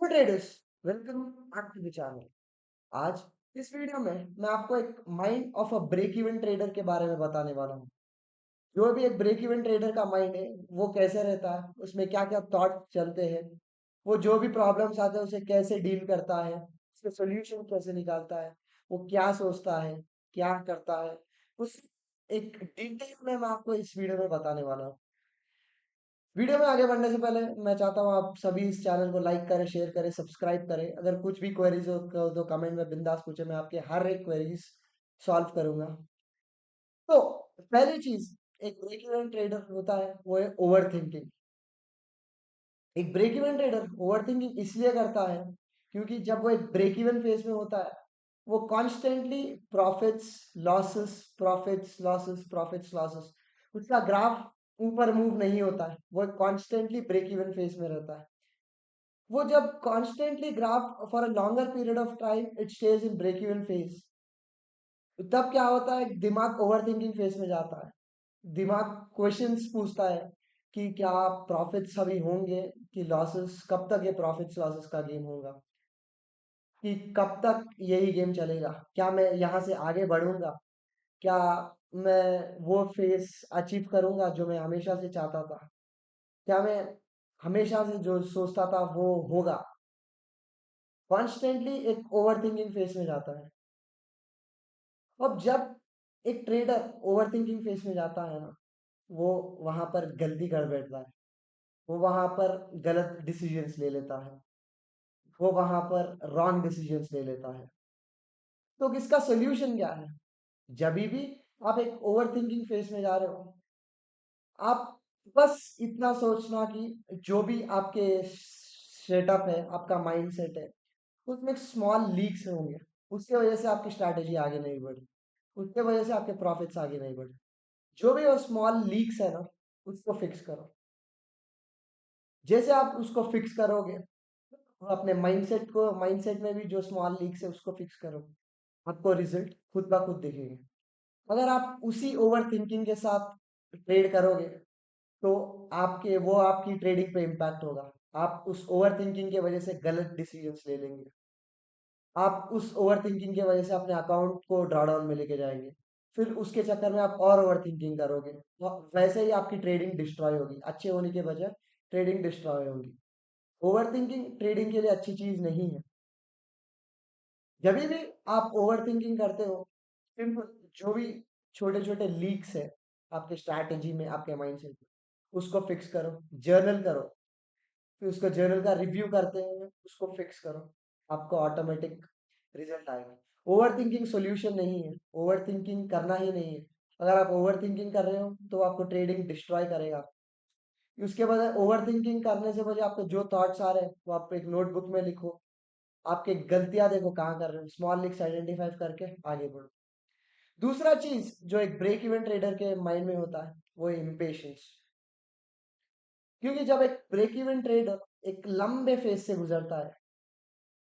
तो traders, welcome back to the channel. आज इस वीडियो में मैं आपको एक mind of a break even trader के बारे में बताने वाला हूँ। जो भी एक ब्रेक इवन ट्रेडर का माइंड है, वो कैसे रहता है, उसमें क्या क्या थॉट चलते हैं, वो जो भी प्रॉब्लम्स आते हैं उसे कैसे डील करता है, उसके सोल्यूशन कैसे निकालता है, वो क्या सोचता है, क्या करता है, उस एक डिटेल में मैं आपको इस वीडियो में बताने वाला हूँ। वीडियो में आगे बढ़ने से पहले मैं चाहता हूँ आप सभी इस चैनल को लाइक करें, शेयर करें, सब्सक्राइब करें। अगर कुछ भी क्वेरीज हो तो कमेंट में बिंदास पूछे, मैं आपके हर एक क्वेरीज सॉल्व करूंगा। तो पहली चीज, एक ब्रेक इवन ट्रेडर होता है वो है ओवर थिंकिंग। एक break even trader over thinking इसलिए करता है क्योंकि जब वो एक ब्रेक इवन फेज में होता है, वो constantly profits losses profits losses profits losses, उसका ग्राफ ऊपर मूव नहीं होता है, वो कॉन्स्टेंटली ब्रेक इवन फेज में रहता है। वो जब constantly graph for a longer period of time it stays in break even phase, तब क्या होता है, दिमाग ओवर थिंकिंग फेज में जाता है। दिमाग क्वेश्चंस पूछता है कि क्या प्रॉफिट्स अभी होंगे कि लॉसेस, कब तक ये प्रॉफिट्स लॉसेस का गेम होगा, कि कब तक यही गेम चलेगा, क्या मैं यहाँ से आगे बढ़ूंगा, क्या मैं वो फेस अचीव करूंगा जो मैं हमेशा से चाहता था, क्या मैं हमेशा से जो सोचता था वो होगा। कॉन्स्टेंटली एक ओवर थिंकिंग फेज में जाता है। अब जब एक ट्रेडर ओवर थिंकिंग फेज में जाता है ना, वो वहां पर गलती कर बैठता है, वो वहां पर गलत डिसीजंस ले लेता है, वो वहां पर रॉन्ग डिसीजंस ले लेता है। तो इसका सोल्यूशन क्या है? जब भी आप एक ओवर थिंकिंग फेज में जा रहे हो, आप बस इतना सोचना कि जो भी आपके सेटअप है, आपका माइंड सेट है, उसमें स्मॉल लीक्स होंगे, उसके वजह से आपकी स्ट्रैटेजी आगे नहीं बढ़ी, उसके वजह से आपके प्रॉफिट्स आगे नहीं बढ़े। जो भी वो स्मॉल लीक्स है ना, उसको फिक्स करो। जैसे आप उसको फिक्स करोगे, तो अपने माइंडसेट में भी जो स्मॉल लीक्स है उसको फिक्स करो, आपको रिजल्ट खुद ब खुद दिखेंगे। अगर आप उसी ओवर थिंकिंग के साथ ट्रेड करोगे, तो आपकी ट्रेडिंग पे इम्पैक्ट होगा। आप उस ओवर थिंकिंग की वजह से गलत डिसीजंस ले लेंगे, आप उस ओवर थिंकिंग की वजह से अपने अकाउंट को ड्रॉडाउन में लेके जाएंगे, फिर उसके चक्कर में आप और ओवर थिंकिंग करोगे, तो वैसे ही आपकी ट्रेडिंग डिस्ट्रॉय होगी, अच्छे होने के बजाय ट्रेडिंग डिस्ट्रॉय होगी। ओवर थिंकिंग ट्रेडिंग के लिए अच्छी चीज नहीं है। जब भी आप ओवर थिंकिंग करते हो, सिंपल, जो भी छोटे छोटे लीक्स है आपके स्ट्रैटेजी में, आपके माइंडसेट में, उसको फिक्स करो, जर्नल करो, फिर उसको जर्नल का रिव्यू करते हैं, उसको फिक्स करो, आपको ऑटोमेटिक रिजल्ट आएगा। ओवर थिंकिंग सोल्यूशन नहीं है, ओवर थिंकिंग करना ही नहीं है। अगर आप ओवर थिंकिंग कर रहे हो तो आपको ट्रेडिंग डिस्ट्रॉय करेगा। उसके बजाय ओवर थिंकिंग करने से बजाय आपको जो थॉट्स आ रहे हैं वो आप एक नोटबुक में लिखो, आपके गलतियां देखो कहाँ कर रहे हो, स्मॉल लिक्स आइडेंटिफाई करके आगे बढ़ो। दूसरा चीज जो एक ब्रेक इवन ट्रेडर के माइंड में होता है वो है इम्पेशंस। क्योंकि जब एक ब्रेक इवन ट्रेडर एक लंबे फेज से गुजरता है,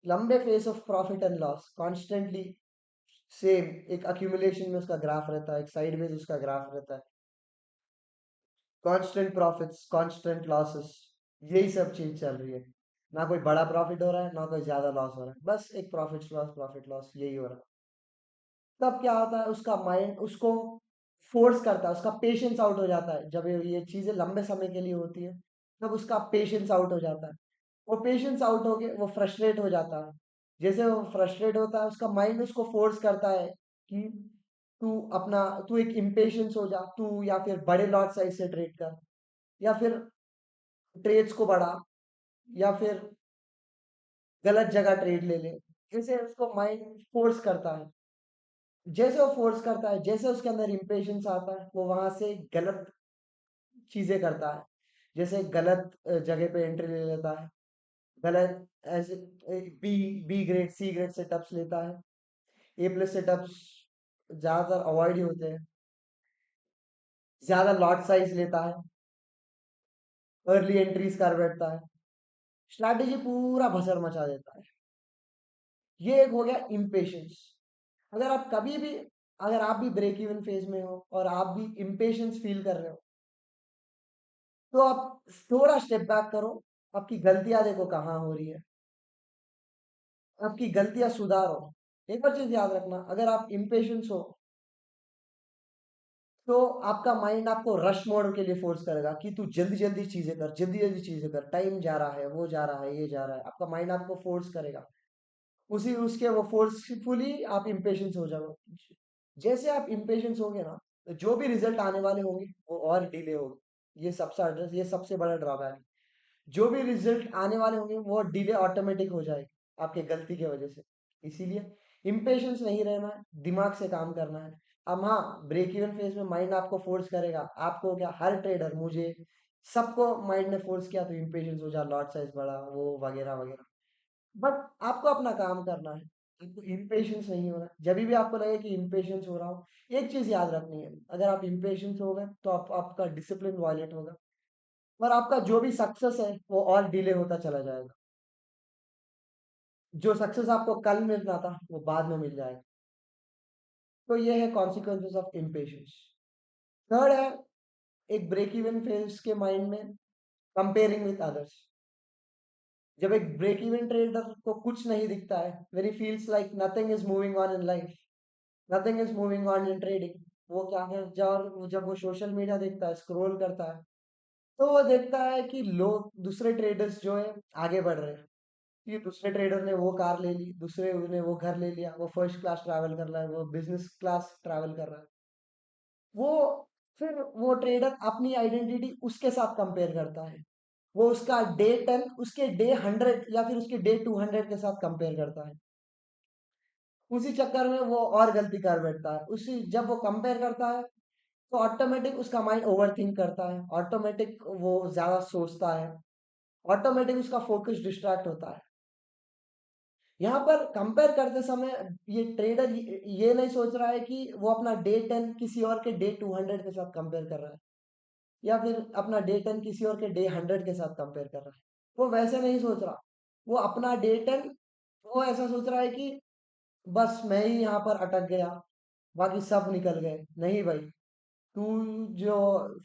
लंबे phase of profit and loss constantly, same एक अक्यूमुलेशन में उसका ग्राफ रहता है, एक साइडवेज उसका ग्राफ रहता है, कांस्टेंट प्रॉफिट्स कांस्टेंट लॉसेस, यही सब चीज चल रही है। ना कोई बड़ा प्रॉफिट हो रहा है, ना कोई ज्यादा लॉस हो रहा है, बस एक प्रॉफिट लॉस यही हो रहा है। तब क्या होता है, उसका माइंड उसको फोर्स करता है, उसका पेशेंस आउट हो जाता है। जब ये चीजें लंबे समय के लिए होती है, तब उसका पेशेंस आउट हो जाता है। वो पेशेंस आउट होके वो फ्रस्ट्रेट हो जाता है। जैसे वो फ्रस्ट्रेट होता है, उसका माइंड उसको फोर्स करता है कि तू एक इम्पेशंस हो जा, तू या फिर बड़े लॉट साइज से ट्रेड कर, या फिर ट्रेड्स को बढ़ा, या फिर गलत जगह ट्रेड ले ले। जैसे उसको माइंड फोर्स करता है, जैसे वो फोर्स करता है, जैसे उसके अंदर इम्पेशंस आता है, वो वहां से गलत चीजें करता है। जैसे गलत जगह पे एंट्री ले लेता है, गलत ऐसे B B grade C grade setups लेता है, ए प्लस सेटअप्स ज्यादातर अवॉइड ही होते हैं, ज्यादा लॉट साइज लेता है, अर्ली एंट्रीज कर बैठता है, स्ट्रैटेजी पूरा भसड़ मचा देता है। ये एक हो गया इम्पेशंस। अगर आप कभी भी, अगर आप भी ब्रेक इवन फेज में हो और आप भी इम्पेशंस फील कर रहे हो, तो आप थोड़ा स्टेप बैक करो, आपकी गलतियां देखो कहाँ हो रही है, आपकी गलतियां सुधारो। एक और चीज याद रखना, अगर आप इम्पेशंस हो तो आपका माइंड आपको रश मोड के लिए फोर्स करेगा कि तू जल्दी जल्दी चीजें कर, जल्दी जल्दी चीजें कर, टाइम जा रहा है, वो जा रहा है, ये जा रहा है, आपका माइंड आपको फोर्स करेगा। उसी उसके वो फोर्सफुली आप इम्पेशंस हो जाओगे। जैसे आप इम्पेशंस होगे ना, तो जो भी रिजल्ट आने वाले होंगे वो और डिले होंगे। ये सबसे बड़ा ड्रॉबैक है। जो भी रिजल्ट आने वाले होंगे वो डिले ऑटोमेटिक हो जाएगी आपके गलती की वजह से। इसीलिए इम्पेशंस नहीं रहना है, दिमाग से काम करना है। अब हाँ, ब्रेक इवन फेज में माइंड आपको फोर्स करेगा, आपको क्या, हर ट्रेडर, मुझे, सबको माइंड ने फोर्स किया तो इम्पेशंस हो जा, लॉट साइज बढ़ा, वो वगैरह वगैरह। बट आपको अपना काम करना है, आपको इम्पेशंस नहीं होना। जब भी आपको लगे कि इम्पेशंस हो रहा हो, एक चीज याद रखनी है, अगर आप इम्पेशंस हो गए तो आपका डिसिप्लिन वायलेट होगा, और आपका जो भी सक्सेस है वो और डिले होता चला जाएगा। जो सक्सेस आपको कल मिलना था वो बाद में मिल जाएगा। तो ये है कॉन्सिक्वेंसेस ऑफ इम्पेशंस। थर्ड है, एक ब्रेक इवन फेज के माइंड में, कंपेयरिंग विद अदर्स। जब एक ब्रेक इवन ट्रेडर को कुछ नहीं दिखता है, when he feels like nothing is moving on in life, nothing is moving on in trading, वो क्या है, जब वो सोशल मीडिया देखता है, स्क्रॉल करता है, तो वो देखता है कि लोग, दूसरे ट्रेडर्स जो है, आगे बढ़ रहे हैं। कि दूसरे ट्रेडर ने वो कार ले ली, दूसरे ने वो घर ले लिया, वो फर्स्ट क्लास ट्रैवल कर रहा है, वो बिजनेस क्लास ट्रैवल कर रहा है। वो फिर वो ट्रेडर अपनी आइडेंटिटी उसके साथ कंपेयर करता है। वो उसका डे 10 उसके डे 100 या फिर उसके डे 200 के साथ कंपेयर करता है। उसी चक्कर में वो और गलती कर बैठता है। उसी जब वो कंपेयर करता है तो ऑटोमेटिक उसका माइंड ओवर थिंक करता है, ऑटोमेटिक वो ज्यादा सोचता है, ऑटोमेटिक उसका फोकस डिस्ट्रैक्ट होता है। यहाँ पर कंपेयर करते समय ये ट्रेडर ये नहीं सोच रहा है कि वो अपना डे 10 किसी और के डे 200 के साथ कंपेयर कर रहा है, या फिर अपना डे 10 किसी और के डे 100 के साथ कंपेयर कर रहा है। वो वैसे नहीं सोच रहा। वो अपना डे 10, वो ऐसा सोच रहा है कि बस मैं ही यहाँ पर अटक गया, बाकी सब निकल गए। नहीं भाई, तू जो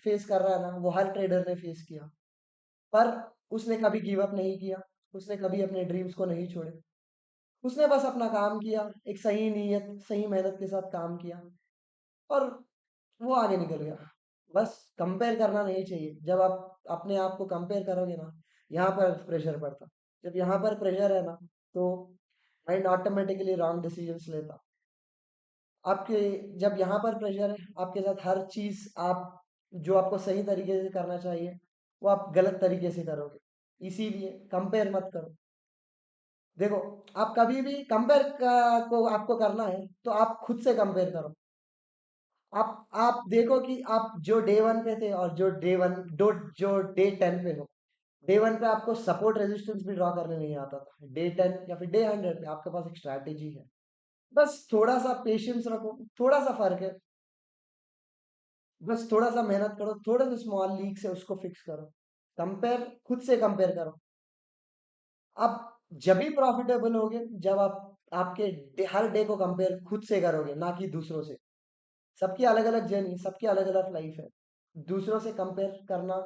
फेस कर रहा है ना, वो हर ट्रेडर ने फेस किया, पर उसने कभी गिव अप नहीं किया, उसने कभी अपने ड्रीम्स को नहीं छोड़े। उसने बस अपना काम किया, एक सही नीयत, सही मेहनत के साथ काम किया, और वो आगे निकल गया। बस कंपेयर करना नहीं चाहिए। जब आप अपने आप को कंपेयर करोगे ना, यहाँ पर प्रेशर पड़ता। जब यहाँ पर प्रेशर है ना, तो माइंड ऑटोमेटिकली रॉन्ग डिसीजंस लेता। आपके जब यहाँ पर प्रेशर है, आपके साथ हर चीज आप, जो आपको सही तरीके से करना चाहिए, वो आप गलत तरीके से करोगे। इसीलिए कंपेयर मत करो। देखो, आप कभी भी कंपेयर को आपको करना है तो आप खुद से कंपेयर करो। आप देखो कि आप जो डे 1 पे थे और जो डे 10 पे हो। डे 1 पे आपको सपोर्ट रेजिस्टेंस भी ड्रॉ करने नहीं आता था, डे 10 या फिर डे 100 पे आपके पास एक स्ट्रैटेजी है। बस थोड़ा सा पेशेंस रखो, थोड़ा सा फर्क है। बस थोड़ा सा मेहनत करो, थोड़े से स्मॉल लीक से उसको फिक्स करो। कंपेयर खुद से कंपेयर करो। आप जब भी प्रॉफिटेबल होगे जब आप हर डे को कंपेयर खुद से करोगे, ना कि दूसरों से। सबकी अलग अलग जर्नी, सबकी अलग अलग लाइफ है। दूसरों से कंपेयर करना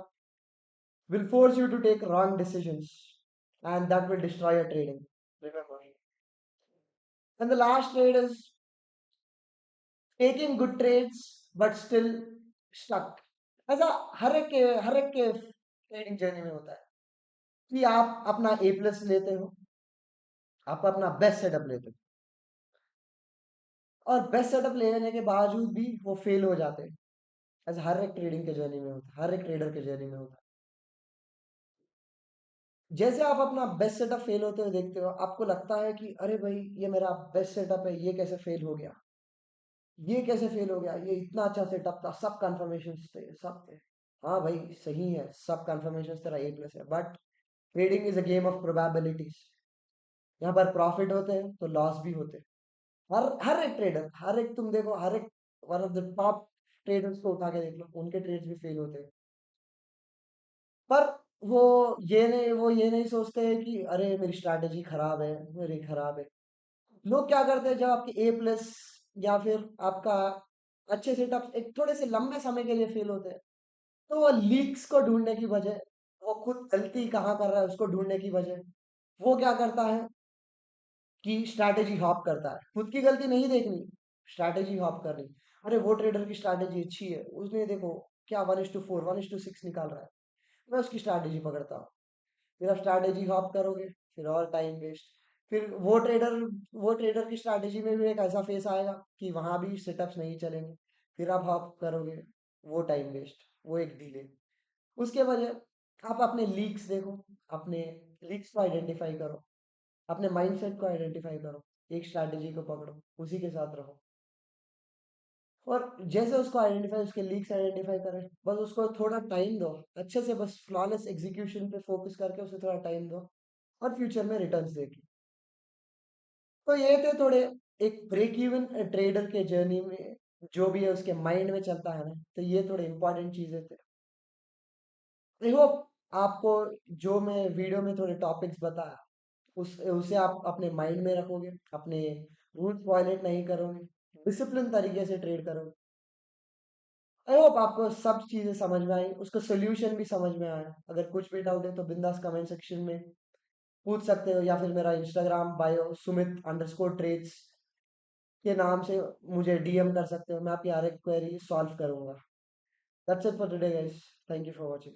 will force you to take wrong decisions, and that will destroy your trading. Remember. And the last trade is taking good trades but still stuck. ऐसा हर एक के ट्रेडिंग जर्नी में होता है कि आप अपना A+ लेते हो, आप अपना बेस्ट सेटअप लेते हो, और बेस्ट सेटअप लेने के बावजूद भी वो फेल हो जाते हैं। ऐसा हर एक ट्रेडिंग के जर्नी में होता है, हर एक ट्रेडर के जर्नी में होता है। जैसे आप अपना बेस्ट सेटअप फेल होते हुए देखते हो, आपको लगता है कि अरे भाई, ये मेरा बेस्ट सेटअप है, ये कैसे फेल हो गया, ये कैसे फेल हो गया, ये इतना अच्छा सेटअप था, सब कंफर्मेशन थे, सब थे। हाँ भाई, सही है, सब कंफर्मेशन तेरा A+ है, but trading is a game of probabilities. यहाँ पर प्रॉफिट होते हैं तो लॉस भी होते हैं। हर हर एक ट्रेडर, हर एक, तुम देखो, हर एक one of the top traders को उठा के देख लो, उनके ट्रेड्स भी फेल होते हैं। पर वो ये नहीं सोचते हैं कि अरे मेरी स्ट्रैटेजी खराब है, मेरी खराब है। लोग क्या करते हैं, जब आपके A+ या फिर आपका अच्छे सेटअप एक थोड़े से लंबे समय के लिए फेल होते हैं, तो वो लीक्स को ढूंढने की बजाय, वो खुद गलती कहाँ कर रहा है उसको ढूंढने की बजाय, वो क्या करता है, कि स्ट्रैटेजी हॉप करता है, खुद की गलती नहीं देखनी, स्ट्रैटेजी हॉप करनी। अरे वो ट्रेडर की स्ट्रैटेजी अच्छी है, उसने देखो क्या 1:4 1:6 निकाल रहा है, मैं उसकी स्ट्रैटेजी पकड़ता हूँ। फिर आप स्ट्रैटेजी हॉप करोगे, फिर और टाइम वेस्ट। फिर वो ट्रेडर की स्ट्रैटेजी में भी एक ऐसा फेस आएगा कि वहां भी सेटअप्स नहीं चलेंगे, फिर आप हॉप करोगे, वो टाइम वेस्ट, वो एक डिले। उसके वजह आप अपने लीक्स देखो, अपने लीक्स को आइडेंटिफाई करो, अपने माइंडसेट को आइडेंटिफाई करो, एक स्ट्रैटेजी को पकड़ो, उसी के साथ रहो। और जैसे उसको आइडेंटिफाई, उसके लीक्स आइडेंटिफाई करें, बस उसको थोड़ा टाइम दो, अच्छे से बस फ्लॉलेस एग्जीक्यूशन पे फोकस करके उसे थोड़ा टाइम दो, और फ्यूचर में रिटर्न्स देखिए। तो ये थे थोड़े एक ब्रेक इवन ट्रेडर के जर्नी में जो भी है उसके माइंड में चलता है ना, तो ये थोड़े इंपॉर्टेंट चीजें थे। आई होप आपको जो मैं वीडियो में थोड़े टॉपिक्स बताया उसे आप अपने माइंड में रखोगे, अपने रूल्स वायलेट नहीं करोगे, डिसिप्लिन तरीके से ट्रेड करोगे। आई होप आपको सब चीजें समझ में आई, उसका सोल्यूशन भी समझ में आया। अगर कुछ भी डाउट है तो बिंदास कमेंट सेक्शन में पूछ सकते हो, या फिर मेरा इंस्टाग्राम बायो सुमित_ट्रेड्स के नाम से मुझे डीएम कर सकते हो, मैं आपकी हर एक क्वेरी सॉल्व करूंगा। That's it for today guys, thank you for watching.